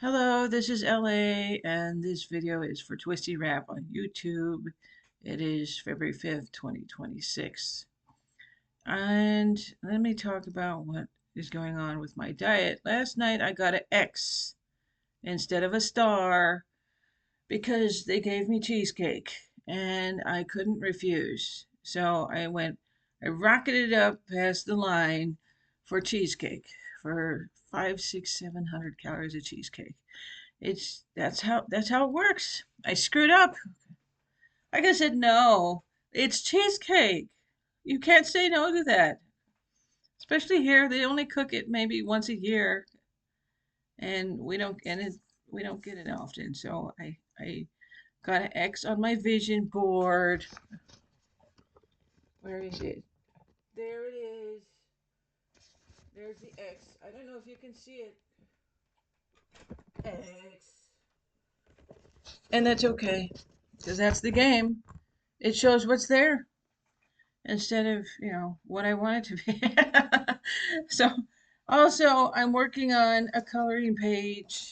Hello, this is LA, and this video is for Twisty Rap on YouTube. It is February 5th, 2026. And let me talk about what is going on with my diet. Last night I got an X instead of a star because they gave me cheesecake and I couldn't refuse. So I rocketed up past the line for cheesecake for 5, 6, 700 calories of cheesecake. That's how it works. I screwed up. I could have said no. It's cheesecake. You can't say no to that. Especially here, they only cook it maybe once a year, and we don't get it often. So I got an X on my vision board. Where is it? There it is. There's the X. I don't know if you can see it. X. And that's okay, because that's the game. It shows what's there instead of, what I want it to be. So, also, I'm working on a coloring page.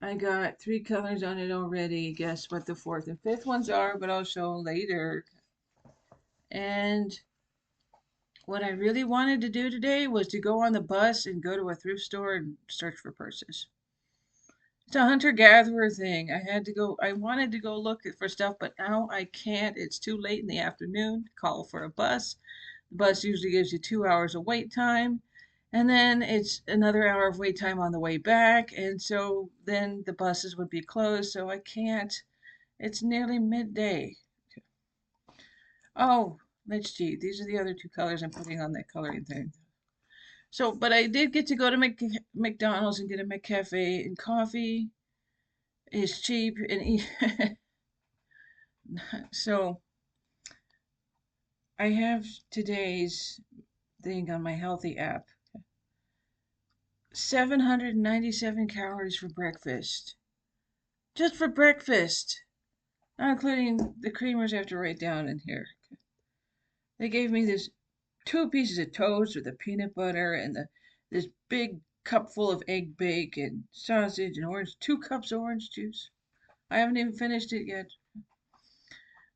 I got 3 colors on it already. Guess what the fourth and fifth ones are, but I'll show later. And what I really wanted to do today was to go on the bus and go to a thrift store and search for purses. It's a hunter-gatherer thing. I wanted to go look for stuff, but now I can't. It's too late in the afternoon to call for a bus. The bus usually gives you 2 hours of wait time, and then it's another hour of wait time on the way back, and so then the buses would be closed, so I can't. It's nearly midday. Oh, let's see. These are the other 2 colors I'm putting on that coloring thing. So, but I did get to go to McDonald's and get a McCafe, and coffee is cheap and so I have today's thing on my healthy app. 797 calories for breakfast. Just for breakfast. Not including the creamers I have to write down in here. They gave me this 2 pieces of toast with the peanut butter and this big cup full of egg bacon, sausage, and 2 cups of orange juice. I haven't even finished it yet.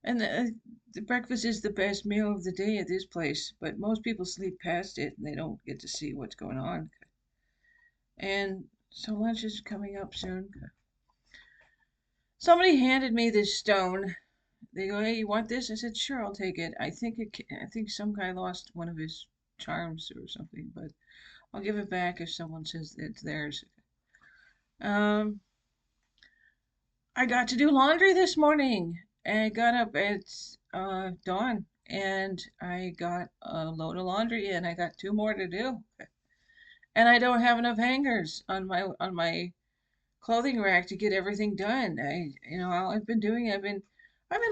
And the breakfast is the best meal of the day at this place, but most people sleep past it and they don't get to see what's going on. And so lunch is coming up soon. Somebody handed me this stone. They go, "Hey, you want this?" I said, "Sure, I'll take it." I think some guy lost one of his charms or something, but I'll give it back if someone says it's theirs. Um, I got to do laundry this morning. I got up at dawn and I got a load of laundry and I got 2 more to do. And I don't have enough hangers on my clothing rack to get everything done. All I've been doing, I've been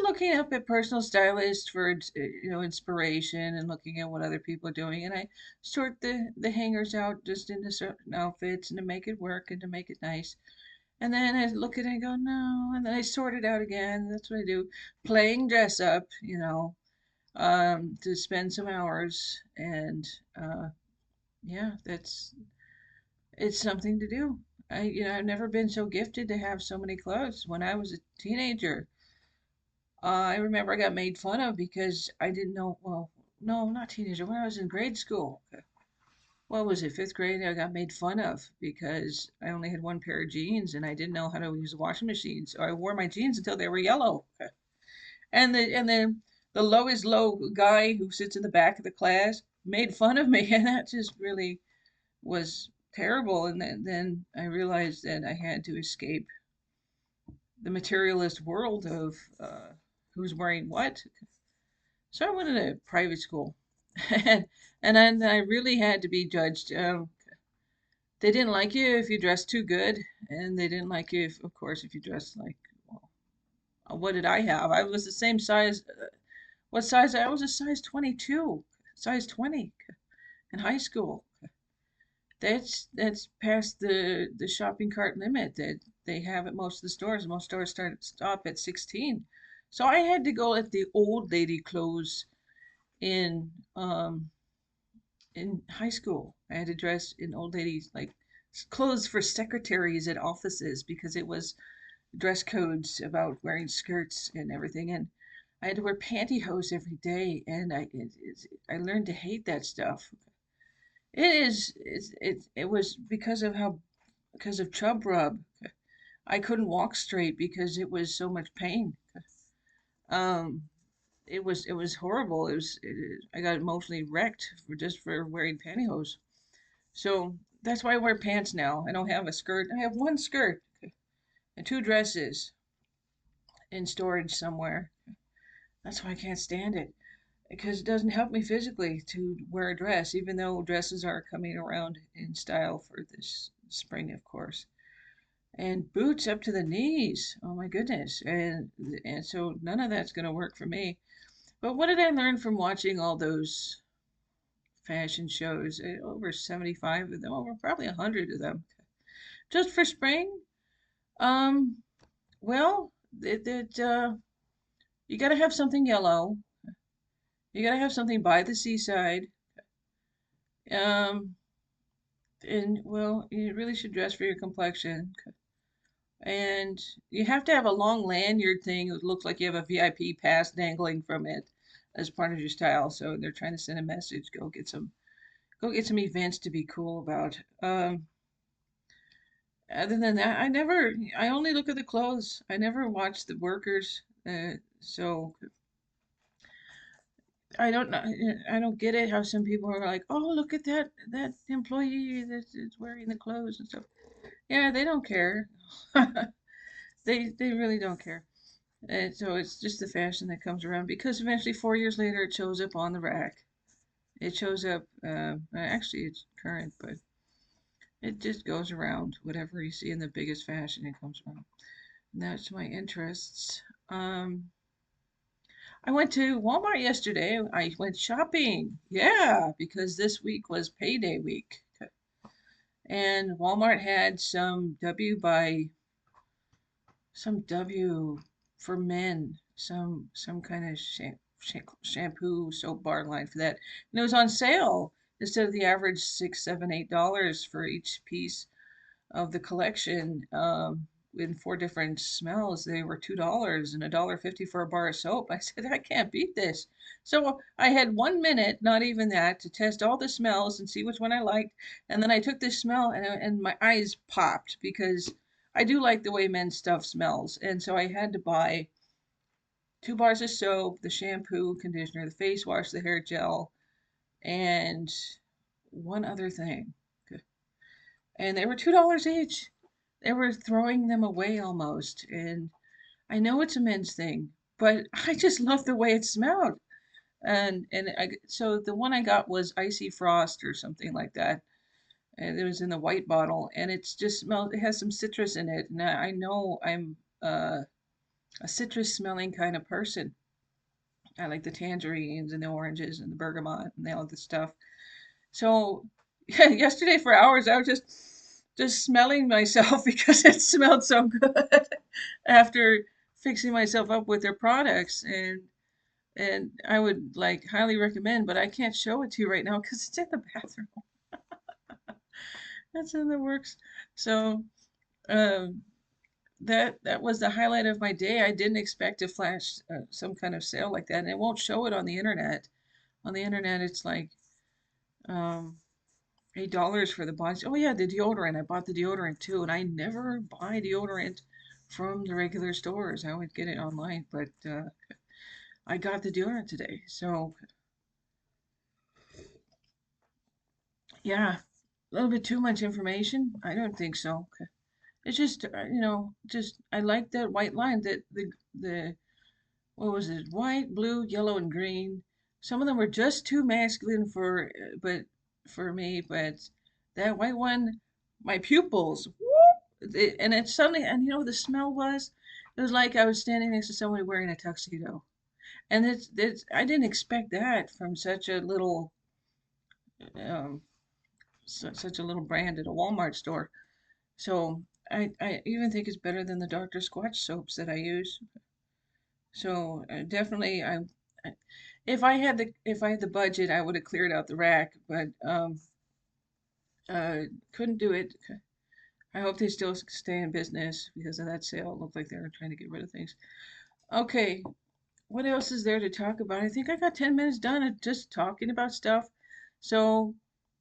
looking up at personal stylists for inspiration and looking at what other people are doing, and I sort the hangers out just into certain outfits and to make it work and to make it nice. And then I look at it and go, no, and then I sort it out again. That's what I do, playing dress up, to spend some hours, and yeah, it's something to do. I've never been so gifted to have so many clothes. When I was a teenager, I remember I got made fun of because I didn't know, well, no, not teenager, when I was in grade school. What was it, fifth grade? I got made fun of because I only had one pair of jeans and I didn't know how to use a washing machine. So I wore my jeans until they were yellow. And the lowest low guy who sits in the back of the class made fun of me, and that just really was terrible. And then I realized that I had to escape the materialist world of who's wearing what. So I went to private school, and then I really had to be judged. They didn't like you if you dressed too good, and they didn't like you, if, of course, if you dressed like, well, what did I have? I was the same size. What size? I was a size 22, size 20 in high school. That's past the shopping cart limit that they have at most of the stores. Most stores stop at 16. So I had to go at the old lady clothes in in high school. I had to dress in old ladies like clothes for secretaries at offices because it was dress codes about wearing skirts and everything. And I had to wear pantyhose every day, and I learned to hate that stuff. It was because of chub rub. I couldn't walk straight because it was so much pain. Um, it was horrible. I got emotionally wrecked for wearing pantyhose. So that's why I wear pants now. I don't have a skirt. I have one skirt and two dresses in storage somewhere. That's why I can't stand it because it doesn't help me physically to wear a dress, even though dresses are coming around in style for this spring, of course. And boots up to the knees. Oh my goodness. And so none of that's going to work for me. But what did I learn from watching all those fashion shows? Over 75 of them, over probably 100 of them. Just for spring? Um, well, you got to have something yellow. You got to have something by the seaside. Um, and well, you really should dress for your complexion. And you have to have a long lanyard thing that looks like you have a VIP pass dangling from it as part of your style. So they're trying to send a message. Go get some events to be cool about. Other than that, I only look at the clothes. I never watch the workers. So I don't know. I don't get it how some people are like, oh, look at that employee that is wearing the clothes and stuff. Yeah, they don't care. They really don't care. And so it's just the fashion that comes around because eventually 4 years later it shows up on the rack. It shows up. Actually, it's current, but it just goes around. Whatever you see in the biggest fashion, it comes around. And that's my interests. I went to Walmart yesterday. I went shopping. Yeah, because this week was payday week. And Walmart had some W for men, some kind of shampoo soap bar line for that. And it was on sale instead of the average $6, $7, $8 for each piece of the collection. In four different smells, they were $2 and $1.50 for a bar of soap. I said, I can't beat this. So I had 1 minute, not even that, to test all the smells and see which one I liked. And then I took this smell and my eyes popped because I do like the way men's stuff smells. And so I had to buy 2 bars of soap, the shampoo, conditioner, the face wash, the hair gel, and one other thing. And they were $2 each. They were throwing them away almost. And I know it's a men's thing, but I just love the way it smelled. So the one I got was Icy Frost or something like that. And it was in the white bottle, and it's just smelled. It has some citrus in it, and I know I'm a citrus smelling kind of person. I like the tangerines and the oranges and the bergamot and all this stuff. So yeah, yesterday for hours I was just smelling myself because it smelled so good after fixing myself up with their products and I would like highly recommend, but I can't show it to you right now because it's in the bathroom. That's in the works. So um, that was the highlight of my day. I didn't expect to flash some kind of sale like that, and it won't show it on the internet. On the internet, it's like um, $8 for the body. Oh yeah, the deodorant. I bought the deodorant too, and I never buy deodorant from the regular stores. I always get it online, but I got the deodorant today. So yeah, a little bit too much information. I don't think so. It's just just I like that white line that the what was it? White, blue, yellow, and green. Some of them were just too masculine but for me. But that white one, my pupils, whoop, and it suddenly, and the smell was, it was like I was standing next to somebody wearing a tuxedo, and it's I didn't expect that from um, such a little brand at a Walmart store. So I even think it's better than the Dr. Squatch soaps that I use. So definitely, if I had the budget, I would have cleared out the rack. But Uh, couldn't do it. I hope they still stay in business because of that sale. It looked like they were trying to get rid of things. Okay, what else is there to talk about? I think I got 10 minutes done of just talking about stuff. So,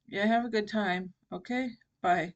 yeah, have a good time. Okay, bye.